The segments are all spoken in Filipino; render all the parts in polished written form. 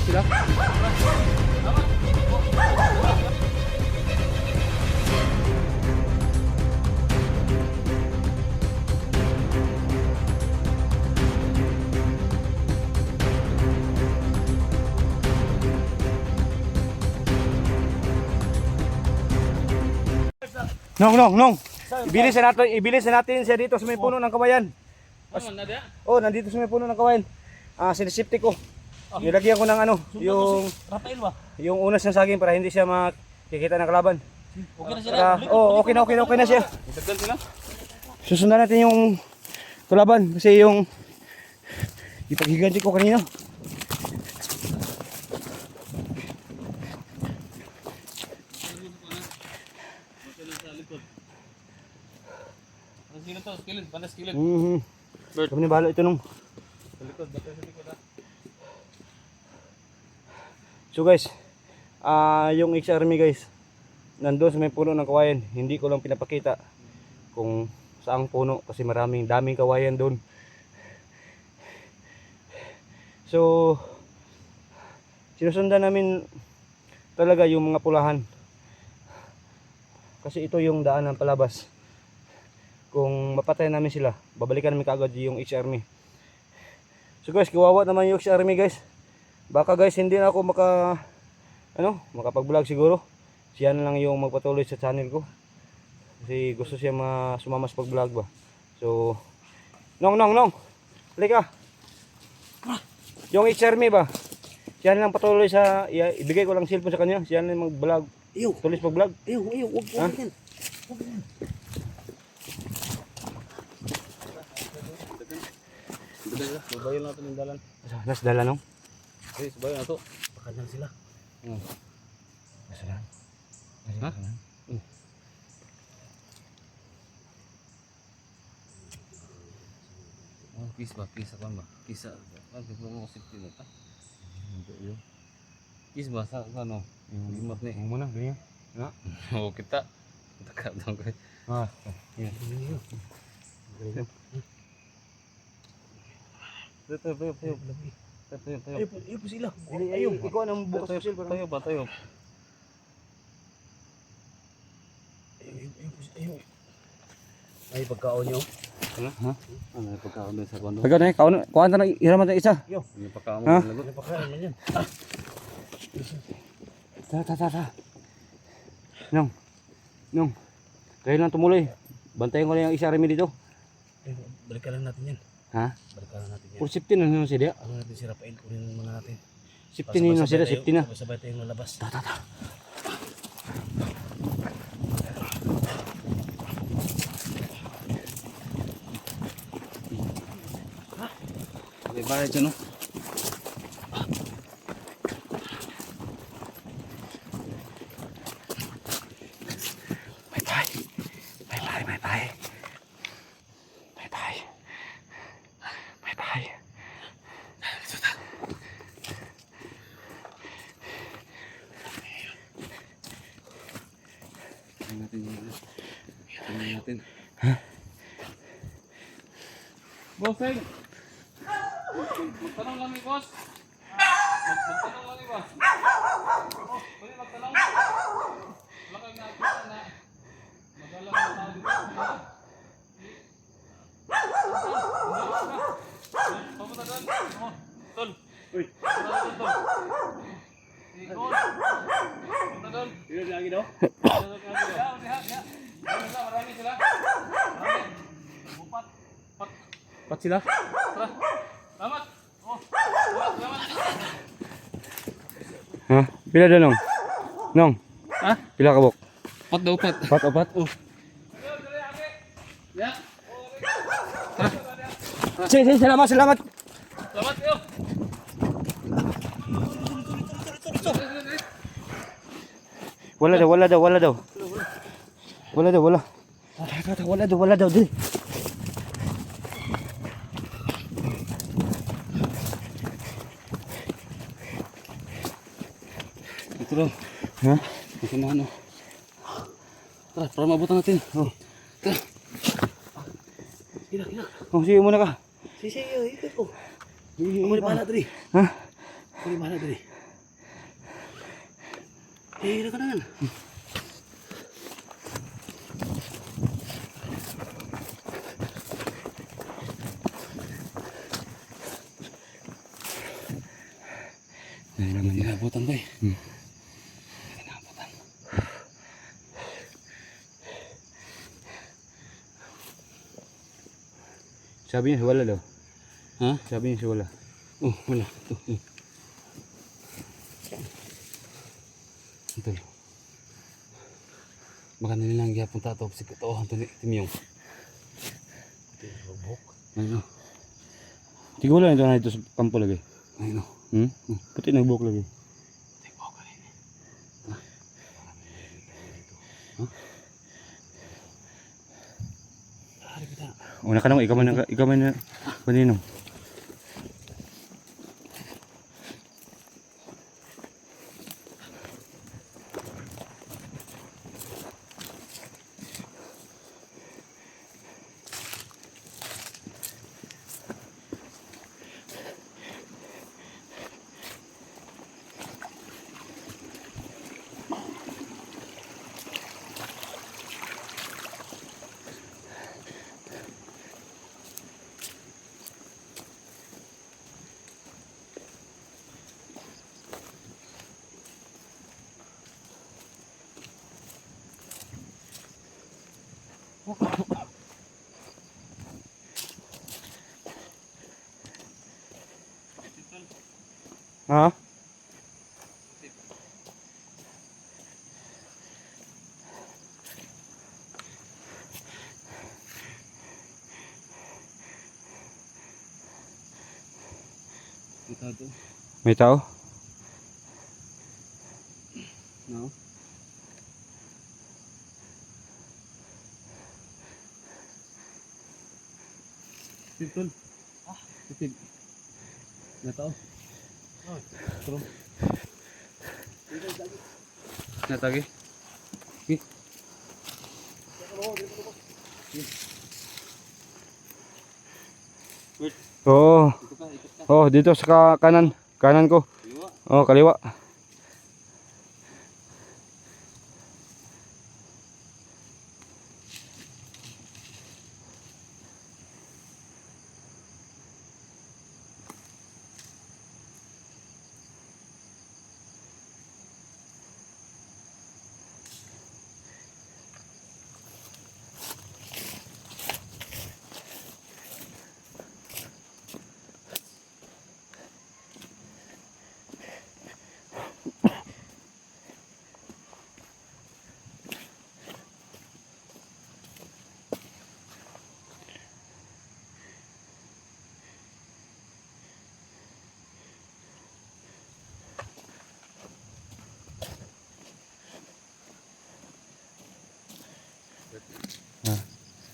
sila. Nong. Ibilis na natin siya dito sa may puno ng kawayan. Oh, nandito sa may puno ng kawayan. Sinisiptik ko. Nilagyan ko ng ano, yung Rafael ba? yung unas ng saging para hindi siya makikita ng kalaban. Okay na sila. Okay na siya. Susundan natin yung kalaban kasi yung ipaghiganti ko kanina. Skillet. Kami ni balo ito nung. So guys, yung ex-army guys, nandoon sa may puno ng kawayan. Hindi ko lang pinapakita kung saang puno kasi daming kawayan doon. So sinusundan namin talaga yung mga pulahan. Kasi ito yung daan ng palabas. Kung mapatay namin sila, babalikan namin kaagad yung ex-army. So guys, kawawa naman yung ex-army guys. Baka guys hindi na ako makapag-vlog siguro. Siya na lang yung magpatuloy sa channel ko. Kasi gusto siya sumama sa pag-vlog ba. So, Nong. Halika. Yung ex-army ba? Siya na lang patuloy ibigay ko lang cellphone sa kanya. Siya na lang mag-vlog. Tuloy sa pag-vlog. Huwag yan. Subayin natin yung dalan. Nas dala nong. Okay, subayin natin. Pakadal sila. Nasalan. Ha? Peace ba? Peace ako ba? Peace mo kasi na ta. Peace ba? Sa ano? Limot ni. Muna, ganyan. Na? Oo, kita. Kita dong ko. Yan. Tayo po sila. Ayaw, ikaw nang bukas ng silver. Tayo ba? Tayo. Ayaw. Ay, pagkaon nyo. Ha? Ano yung pagkaon doon sa kondo? Pagka na, kuhaan ta na, hiraman ta isa. Yung pagkaon mo. Ha? Yung pagkaon mo yan. Ta. Nong. Kayo lang tumuloy. Bantayan ko lang yung isa remi dito. Balikan lang natin yan. Ha? Balikan lang natin yan. Puro safety na naman siya. Ano natin si Rafael, kunin muna natin. Safety na sila, safety na. Sabay tayong lalabas. Ta. May bahay dyan, no? Natin. Bossing! Magtanong lang ni boss. Magtanong lang ni boss. Pwede magtanong. Wala kang nakita na magalang na tao dito. Papunta doon. Tol. Uy. Tol. Papunta doon. Yun lagi daw. Marami sila. Pat sila. Tara. Salamat. Salamat. Ha? Pila daw nong? Nong. Ha? Pila ka bok? Pat daw, pat. Pat. Ya. Sige, salamat. Salamat yo. Wala daw. Wala daw. Dili. Ito daw. Ha? Ito na ano. Tara, para mabutan natin. Oh. Tara. Kira. Oh, sige muna ka. Sige, ikot ko. Ako ni bahala dali. Ha? Ako ni bahala dali. Eh, ka na. Ay naman yan. Inabutan ba eh. Inabutan. Sabi niya wala daw. Ha? Sabi niya wala. Oh, wala. Ito. Ito. Baka nilang gyapon tato si katohan to ni Timyong. Ayun. Tigulan ito na ito sa kampo lagi. Ayun. Puti nagbuk lagi. Una ka nang ikaw man na paninong. Ha? Ito. May tao? No. Tol. Tipid. Nataw. Oh, tulong. Natagi. Okay. Oo. Oh, dito sa kanan. Kanan ko. Kaliwa. Oh, kaliwa.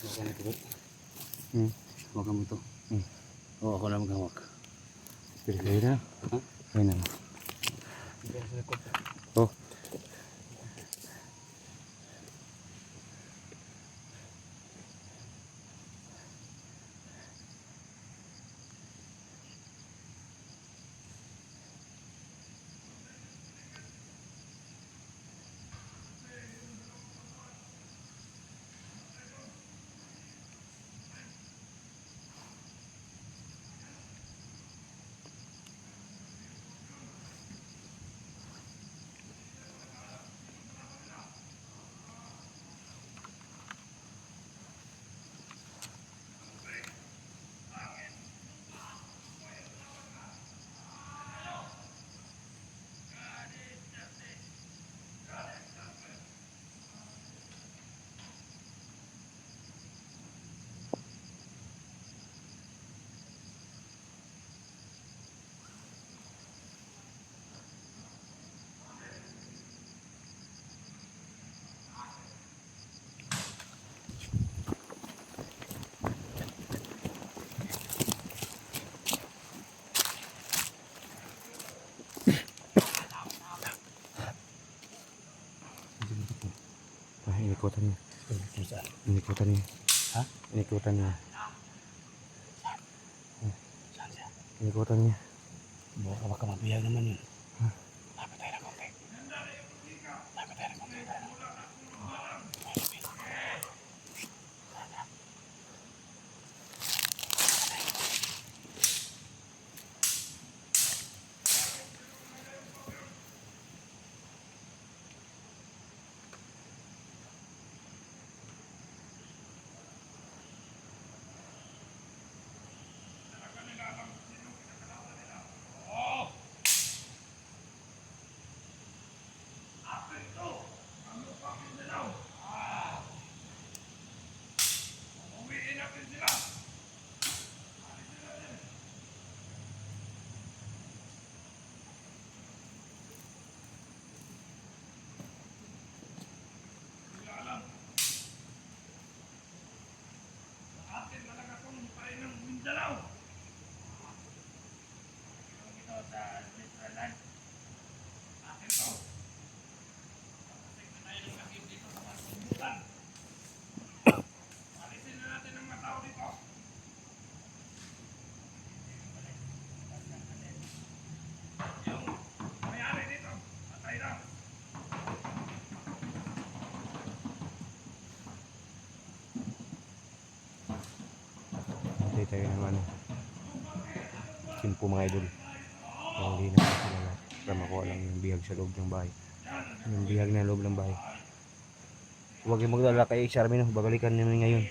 Hawakan ito. Hmm. Hawakan mo ito. Hmm. Oo, ako na maghawak. Ayun na. Ha? Ayun na. Oh. Inikutan niya. Inikutan niya. Ha? Inikutan niya. Saan siya? Inikutan niya. Baka mabiyag naman yun. Lapit tayo na konti. Hindi tayo ng ano. Simpo mga idol. Hindi na sila lahat. Para makuha lang yung bihag sa loob ng bahay. Yung bihag na loob ng bahay. Huwag yung magdala kay Charmin. Babalikan namin ngayon.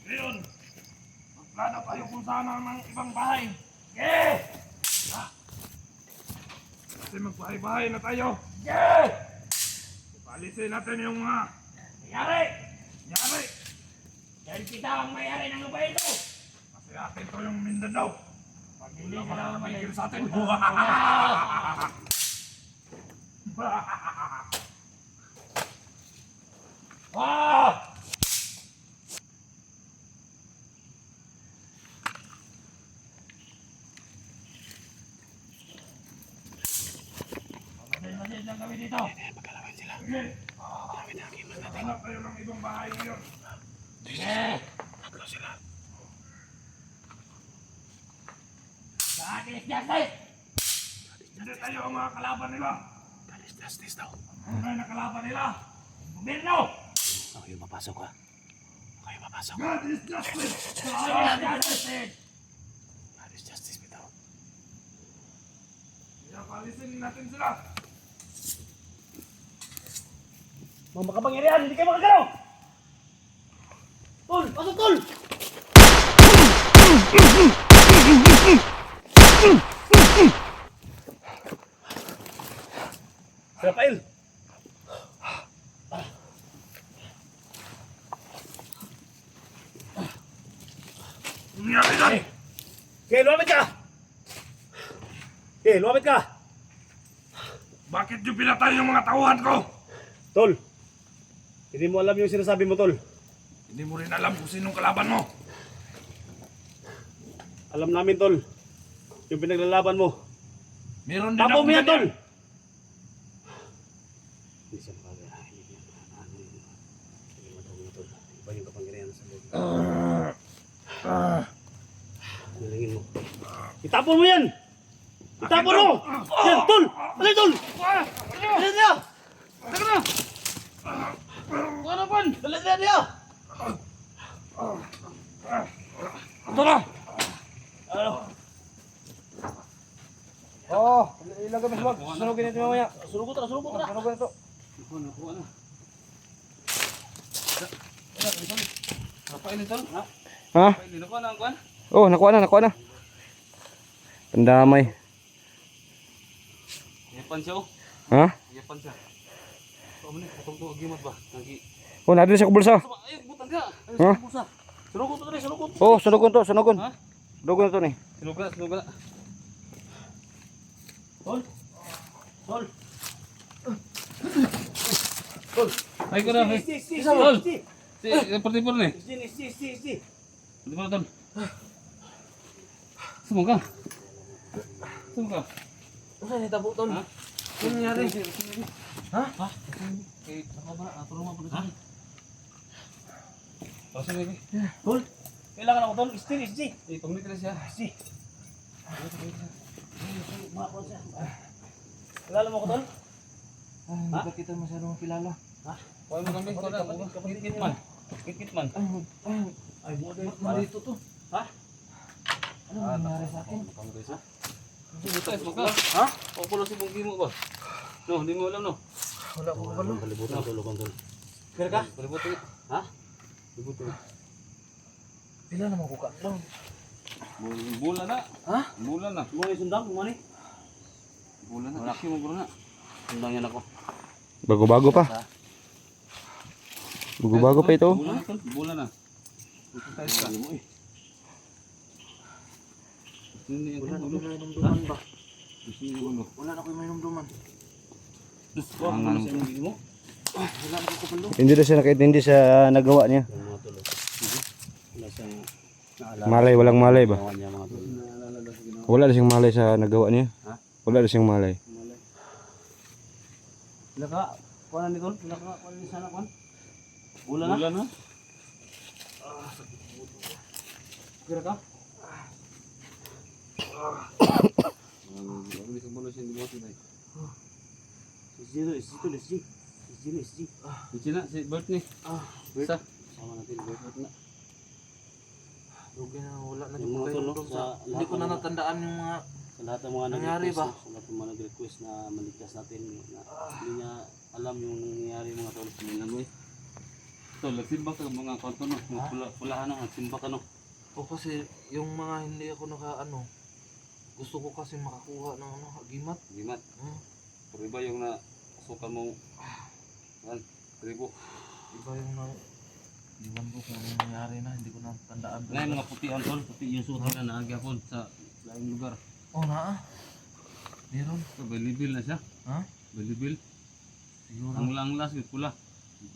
Ngayon, magplano tayo kung saan ng ibang bahay. Yeah! Kasi magbahay-bahay na tayo. Yeah! Ipalisin natin yung mga mayari. Mayari. Dahil kita ang mayari ng lupa ito. Kasi atin to yung Mindanao. Pag hindi ka na mamigil sa atin. Ah! Masin lang kami dito. Magkalawin sila. Hanap tayo ng ibang bahay ngayon. Tatlo sila. Sa atin is justice. Hindi tayo ang mga kalaban nila. That is justice daw. Ang na kalaban nila. Gobyerno. Kayo mapasok ka. Kayo mapasok. God is justice. God is justice. God is justice bitaw. Kaya palisin natin sila. Mga makapangyarihan, hindi kayo makagalaw! Tol! Pasok, Tol! Rafael! Nangyari dyan. Okay, lumapit ka! Okay, lumapit ka! Bakit yung pinatay yung mga tauhan ko? Tol! Hindi mo alam yung sinasabi mo, Tol. Hindi mo rin alam kung sinong kalaban mo. Alam namin, Tol. Yung pinaglalaban mo. Meron din Tapo mo yan, Tol! ganyan. Hindi siya makagalaw. Hindi matawag na, Tol. Iba yung kapangyarihan sa loob. Nalingin mo. Itapon mo yan! Itapon mo! Yan, Tol! Alay, Tol! Alay niya! Teka na! Ano pan? Alay niya! Ito na! Oo, ilagay mo sa bag. Sunugin natin mamaya. Surugot na, surugot na! Sunugin ito. Nakuha na. Rafael ito? Ha? Ha? Rafael, nakuha na ang kuhan? Oh, nakuha na. Pandamay. Yapan siya oh. Ha? Yapan siya. Ito mo na, itong ito, agimat ba? Oh, nandun siya kubulsa. Ay, butan ka! Ha? Surugot na rin, surugot! Oh, sunugon to, sunugon. Ha? Sunugon na to ni. Sinuga, sinuga na. Tol! Tol! Ay ko na, ay. Si! Tol! Si, partipor ni. Si! Partipor na, Tol. Sumong ka. Sumong ka. Ano na tabo, Tol? Ha? Ano nangyari? Ha? Ha? Eh, ako ba? Tulong mo pa. Ha? Pasok na, Tol! Kailangan ako, Tol. Si! eh, pamit na siya. Si! Kilala mo ko, Tol? Hindi ba kita masyadong kilala? Kuha mo kami, kuha na. Kit-kit man. Kit-kit man. Ay, mo Dito to. Ha? Ano nangyari sa akin? Guys, magka. Ha? O pulo si Bunggi mo ba? No, hindi mo alam no. Wala ko kabalo. Kalibutan, tulog Tol. Kira ka? Kalibutan. Ha? Kalibutan. Pila naman ko ka. Bulan na. Ha? Bulan na. Mo ni sundang, mo ni? Bulan na. Wala mo bro na. Sundang yan ako. Bago-bago pa. Bago-bago pa ito. Bulan na. Bulan na. Ito tayo sa. Mo eh. Hindi Wala yan. na nararamdaman ba? Wala na ko may numduman. Wala na sa inyong gigi mo. Wala na ko kapalo. Hindi na siya nakaintindi sa nagawa niya. Yung mga tol. Wala siyang naalala. Malay, walang malay ba? Ginawa niya mga tol. Naalala sa ginawa. Wala na siyang malay sa nagawa niya. Ha? Wala na siyang malay. Malay. Wala ka. Kuha na ni tol. Wala ka. Kuha na ni sana kuha. Wala na. Wala na. Kira ka? Si na, si Bert ni. Isa. Sama natin Bert na. Lugi na wala na Yung ko mga kayo tol, numdum sa Hindi ko na natandaan yung mga Sa lahat ng mga Nangyari nag-request, ba? Sa lahat ng mga nag-request na maligtas natin, na hindi niya alam yung nangyayari mga tol. Hindi na mo eh. Tol, nagsimba ka mga konto no. Pulahan na, nagsimba ka no. o kasi yung mga hindi ako gusto ko kasi makakuha ng agimat. Gimat. Hmm. Pero iba yung nasukan mong tribo. Iba yung Iwan ko kung ano nangyari na, hindi ko na tandaan. Na yung mga puti ang tol, puti yung suot nila na agyapon sa laing lugar. Oh, naa. Meron. So, belibil na siya. Ha? Belibil. Siguro. Ang langlas, yung pula.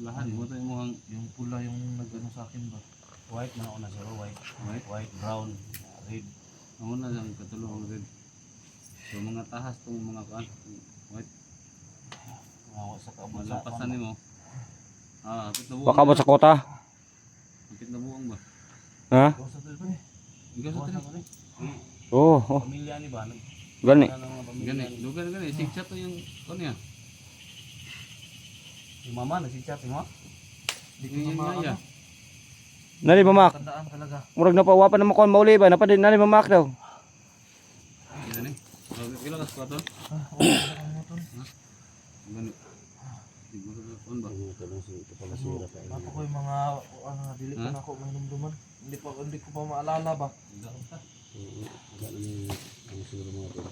Pulahan mo tayo mo ang Yung pula yung nag-ano sa akin ba? White na una sila, white. White? White, brown, red. ang una lang katulong rin. So mga tahas tong mga kan. White. Mga sa kabot sa Malampasan nimo. Kapit na buong. Baka ba sa kota? Kapit na buong ba? Ha? Ikaw sa tuloy eh. Ikaw sa Sa trin. Oo. Oh, pamilya ni ba? gani. Ng mga pamilya. Gani, lugar gani. Sikchat to yung niya. Yung mama, nag-chat mo? Hindi ko Yun na nga ya. Nari mamak. tandaan talaga. Murag na pawapan na makuha mauli ba? Napadin nari mamak daw. Gani. Ilang kas kwato? Gani. On ba? Yung tulong si ito pala si Rafael. Ako ko yung mga dili pa na ako may numduman. Hindi ko pa maalala ba. Wala naman ang siguro mga tol.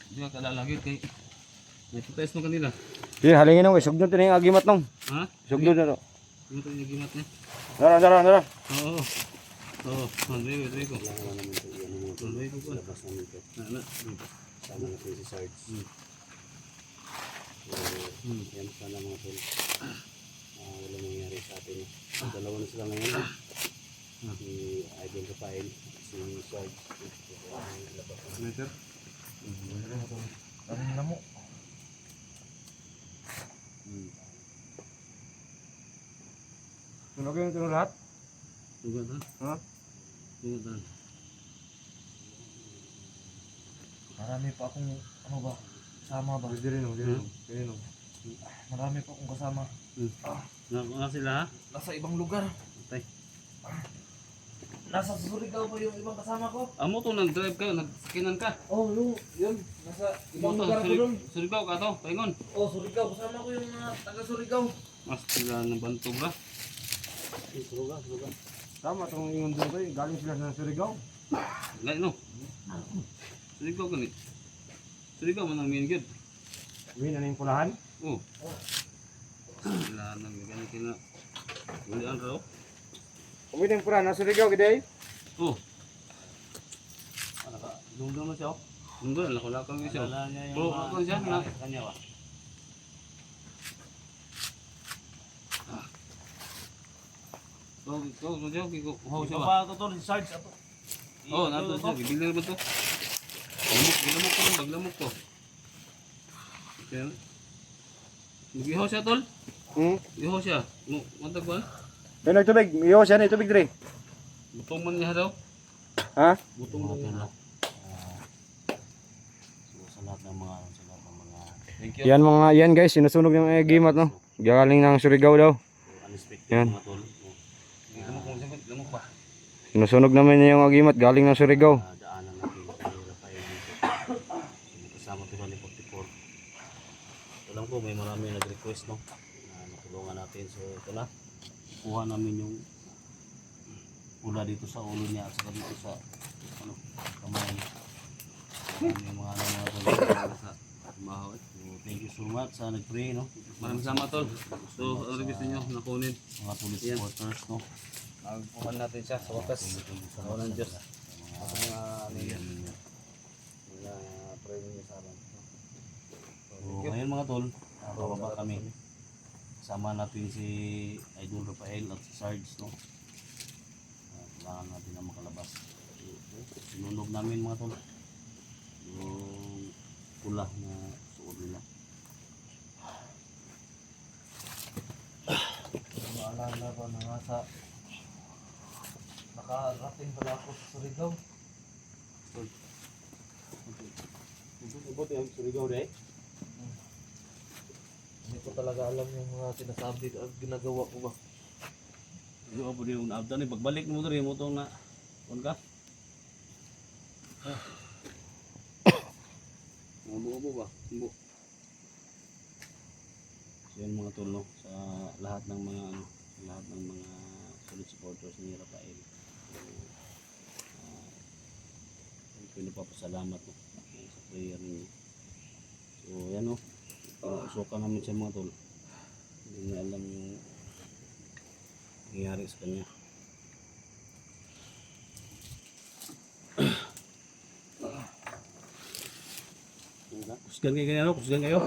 Hindi ka kalalagit kay may putes mo kanila. Sige, halingin nung. Isugdon ito na yung agimat nung. Ha? Isugdon na to. Yung to yung gimat niya. Dara. Oo. Oo. Andre ko. Kailangan naman ito yan ang mga tol. Andre ko. Labas namin ito. Na. Sama natin si Sarge. So, yan sana mga tol. Wala mangyari sa atin. Ang dalawa na sila ngayon. Si Idol Rafael, si Sarge. Labas na. Meter. Ano na mo? Tunog yung tunog lahat? Tugatan. Ha? Tugatan. Marami pa akong kasama ba? Diri nung. Marami pa akong kasama. Nga sila ha? Nasa ibang lugar. Tay. Nasa Surigao pa yung ibang kasama ko. Amo to nag-drive ka, nagsakinan ka. Oh, yun. Nasa ibang Imo to, lugar ko dun. Surigao ka to, paingon. Oh, Surigao. Kasama ko yung mga taga Surigao. Mas sila ng bantog ba? Suruga. Tama itong ingon doon ko. Galing sila sa Surigao. Lain no. Surigao ka ni. Surigao man ang minigid. Uwi na yung pulahan. Oh. Sila nang ganyan kina. Walian raw. Uwi na yung pulahan na Surigao kiday. Oh. Ano ka? Dungdung na siya. Nunggu lang wala kang isa. Wala niya yung Bro, mga- ako siya na. Kanya ba? Ko siya ko siya ba. Baba ko to, si Sarge. Ato. Oh, nato siya. Gibilir ba to? Gilamok ko lang, baglamok ko. Kaya. Giho siya tol. Giho siya. Matag ba? May nagtubig. Iyo siya na itubig diri. Butong man niya daw. Ha? Butong man niya. Sa lahat ng mga Thank you. Yan guys, sinusunog ng agimat no. Galing ng Surigao daw. unexpected Yan. mga tol. Lamok mo siya, lamok pa. Sinusunog naman niya yung agimat galing ng Surigao. Daanan natin si Rafael dito. So, kasama ito ni 44. Alam ko may marami nag-request no na matulungan natin. So ito na. Kuha namin yung pula dito sa ulo niya at saka dito sa kamay. Yung mga tol sa Mahaw. so, thank you so much sa nag-pray no. Maraming salamat tol. So, ang reviews ninyo nakunin. Mga police Yan. supporters no. Nagpuhan natin siya sa wakas. Thank you so Ako ng much Diyos. sa mga Sa mga pamilya ninyo. tol, bababa kami. Kasama natin si Idol Rafael at si Sarge, no? Kailangan natin na makalabas. Sinunog namin mga tol. Yung pula na suot nila. Maalala ko na nasa nakarating pala ako sa Surigao. Buti ang Surigao rin. Hindi ko talaga alam yung mga sinasabi at ginagawa ko ba. Ano po yung naabdan eh. Pagbalik mo rin mo itong na... Kuhan ka? Ubo ba? Ubo. So yan mga tol, no? Sa lahat ng mga ano, sa lahat ng mga solid supporters ni Rafael. So, pinapapasalamat, no? Sa prayer ninyo. So yan, no? Pinusukan namin siya mga tol. Hindi niya alam yung nangyari sa kanya. Kusgan kayo ganyan, no? Kusgan kayo.